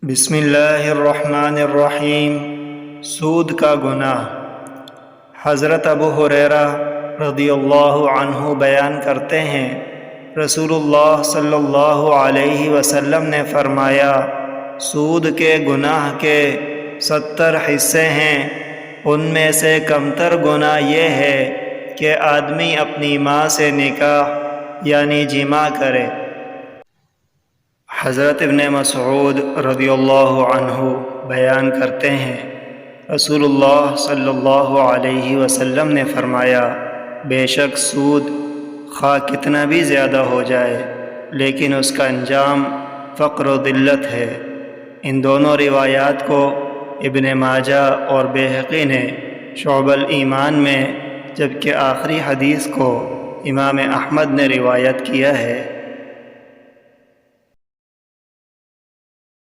بسم اللہ الرحمن الرحیم۔ سود کا گناہ۔ حضرت ابو ہریرہ رضی اللہ عنہ بیان کرتے ہیں، رسول اللہ صلی اللہ علیہ وسلم نے فرمایا، سود کے گناہ کے 70 حصے ہیں، ان میں سے کمتر گناہ یہ ہے کہ آدمی اپنی ماں سے نکاح یعنی جماع کرے۔ حضرت ابن مسعود رضی اللہ عنہ بیان کرتے ہیں، رسول اللہ صلی اللہ علیہ وسلم نے فرمایا، بے شک سود خواہ کتنا بھی زیادہ ہو جائے لیکن اس کا انجام فقر و ذلت ہے۔ ان دونوں روایات کو ابن ماجہ اور بیہقی نے شعب الایمان میں، جبکہ آخری حدیث کو امام احمد نے روایت کیا ہے۔